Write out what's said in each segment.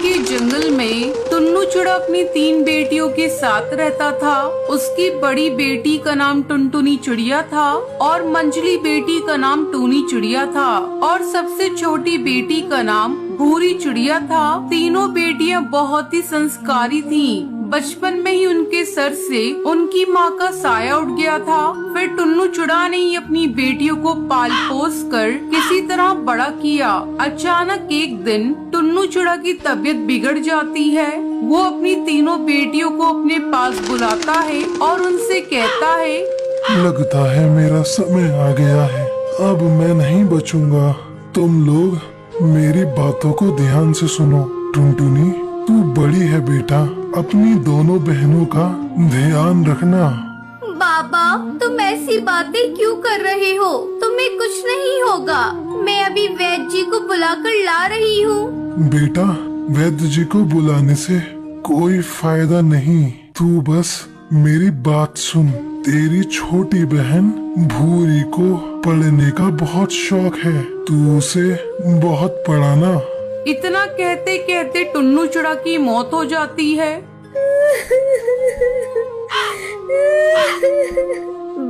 के जंगल में टुन्नू चिड़ा अपनी 3 बेटियों के साथ रहता था। उसकी बड़ी बेटी का नाम टुनटुनी चिड़िया था और मंझली बेटी का नाम टूनी चिड़िया था और सबसे छोटी बेटी का नाम भूरी चिड़िया था। तीनों बेटियां बहुत ही संस्कारी थीं। बचपन में ही उनके सर से उनकी माँ का साया उठ गया था। फिर टुन्नू चिड़ा ने ही अपनी बेटियों को पाल पोस कर किसी तरह बड़ा किया। अचानक एक दिन टुन्नू चिड़ा की तबीयत बिगड़ जाती है। वो अपनी तीनों बेटियों को अपने पास बुलाता है और उनसे कहता है, लगता है मेरा समय आ गया है, अब मैं नहीं बचूंगा। तुम लोग मेरी बातों को ध्यान से सुनो। टुनटुनी, तू बड़ी है बेटा, अपनी दोनों बहनों का ध्यान रखना। बाबा, तुम ऐसी बातें क्यों कर रहे हो? तुम्हें कुछ नहीं होगा। मैं अभी वैद्य जी को बुलाकर ला रही हूँ। बेटा, वैद्य जी को बुलाने से कोई फायदा नहीं। तू बस मेरी बात सुन। तेरी छोटी बहन भूरी को पढ़ने का बहुत शौक है, तू उसे बहुत पढ़ाना। इतना कहते कहते टुन्नू चिड़ा की मौत हो जाती है।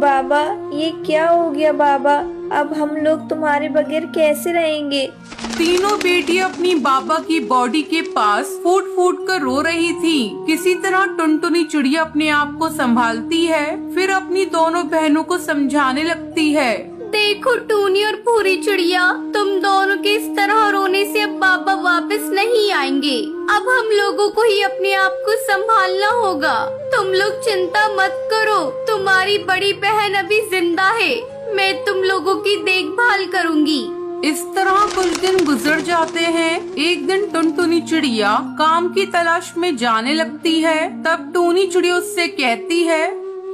बाबा, ये क्या हो गया बाबा? अब हम लोग तुम्हारे बगैर कैसे रहेंगे? तीनों बेटियां अपनी बाबा की बॉडी के पास फूट फूट कर रो रही थी। किसी तरह टुनटुनी चिड़िया अपने आप को संभालती है, फिर अपनी दोनों बहनों को समझाने लगती है। देखो टूनी और भूरी चिड़िया, तुम दोनों के इस तरह रोने से अब बाबा वापस नहीं आएंगे। अब हम लोगों को ही अपने आप को संभालना होगा। तुम लोग चिंता मत करो, तुम्हारी बड़ी बहन अभी जिंदा है। मैं तुम लोगों की देखभाल करूंगी। इस तरह कुछ दिन गुजर जाते हैं। एक दिन टुनटुनी चिड़िया काम की तलाश में जाने लगती है। तब टूनी चिड़िया उससे कहती है,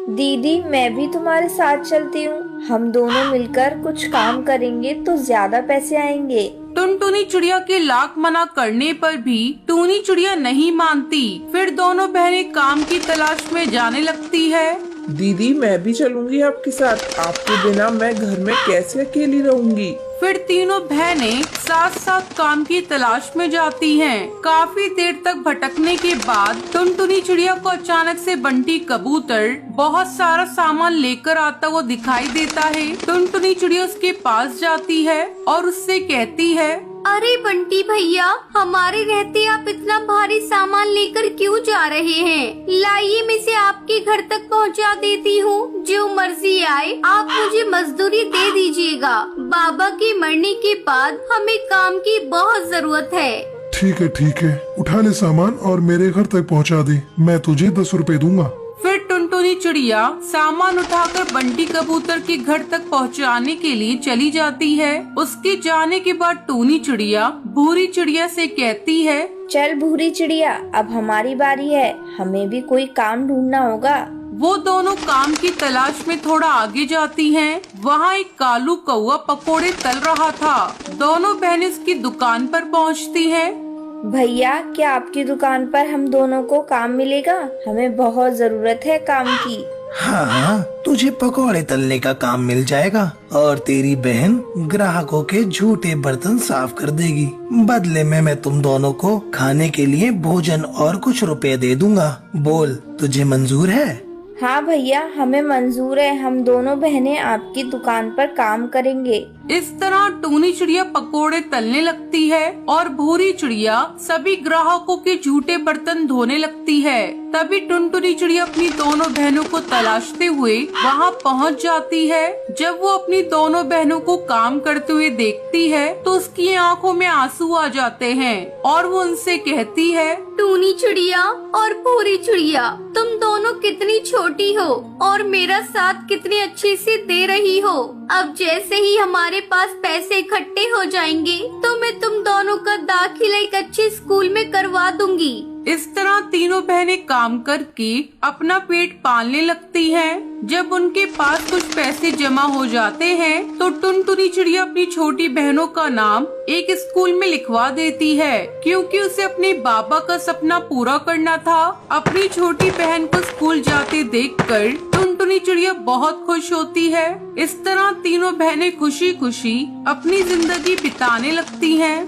दीदी, मैं भी तुम्हारे साथ चलती हूँ। हम दोनों मिलकर कुछ काम करेंगे तो ज्यादा पैसे आएंगे। टुनटुनी चिड़िया के लाख मना करने पर भी टूनी चिड़िया नहीं मानती। फिर दोनों बहनें काम की तलाश में जाने लगती है। दीदी, मैं भी चलूंगी आपके साथ। आपके बिना मैं घर में कैसे अकेली रहूंगी? फिर तीनों बहनें साथ साथ काम की तलाश में जाती हैं। काफी देर तक भटकने के बाद टुनटुनी चिड़िया को अचानक से बंटी कबूतर बहुत सारा सामान लेकर आता हुआ दिखाई देता है। टुनटुनी चिड़िया उसके पास जाती है और उससे कहती है, अरे बंटी भैया, हमारे रहते आप इतना भारी सामान लेकर क्यों जा रहे हैं? लाइए, मैं इसे आपके घर तक पहुंचा देती हूँ। जो मर्जी आए, आप मुझे मजदूरी दे दीजिएगा। बाबा के मरने के बाद हमें काम की बहुत जरूरत है। ठीक है, उठा ले सामान और मेरे घर तक पहुंचा दे। मैं तुझे 10 रुपए दूंगा। फिर टुनटुनी चिड़िया सामान उठाकर बंटी कबूतर के घर तक पहुंचाने के लिए चली जाती है। उसके जाने के बाद टूनी चिड़िया भूरी चिड़िया से कहती है, चल भूरी चिड़िया, अब हमारी बारी है। हमें भी कोई काम ढूंढना होगा। वो दोनों काम की तलाश में थोड़ा आगे जाती हैं। वहाँ एक कालू कौआ पकोड़े तल रहा था। दोनों बहनें उसकी दुकान पर पहुँचती हैं। भैया, क्या आपकी दुकान पर हम दोनों को काम मिलेगा? हमें बहुत जरूरत है काम की। हाँ, तुझे पकौड़े तलने का काम मिल जाएगा और तेरी बहन ग्राहकों के झूठे बर्तन साफ कर देगी। बदले में मैं तुम दोनों को खाने के लिए भोजन और कुछ रुपए दे दूंगा। बोल, तुझे मंजूर है? हाँ भैया, हमें मंजूर है। हम दोनों बहनें आपकी दुकान पर काम करेंगे। इस तरह टूनी चिड़िया पकोड़े तलने लगती है और भूरी चिड़िया सभी ग्राहकों के झूठे बर्तन धोने लगती है। तभी टुनटुनी चिड़िया अपनी दोनों बहनों को तलाशते हुए वहाँ पहुँच जाती है। जब वो अपनी दोनों बहनों को काम करते हुए देखती है तो उसकी आंखों में आंसू आ जाते हैं और वो उनसे कहती है, टूनी चिड़िया और भूरी चिड़िया, तुम दोनों कितनी छोटी हो और मेरा साथ कितने अच्छे से दे रही हो। अब जैसे ही हमारे पास पैसे इकट्ठे हो जाएंगे तो मैं तुम दोनों का दाखिला एक अच्छे स्कूल में करवा दूंगी। इस तरह तीनों बहनें काम करके अपना पेट पालने लगती हैं। जब उनके पास कुछ पैसे जमा हो जाते हैं तो टुनटुनी चिड़िया अपनी छोटी बहनों का नाम एक स्कूल में लिखवा देती है, क्योंकि उसे अपने बाबा का सपना पूरा करना था। अपनी छोटी बहन को स्कूल जाते देखकर टुनटुनी चिड़िया बहुत खुश होती है। इस तरह तीनों बहनें खुशी खुशी अपनी जिंदगी बिताने लगती हैं।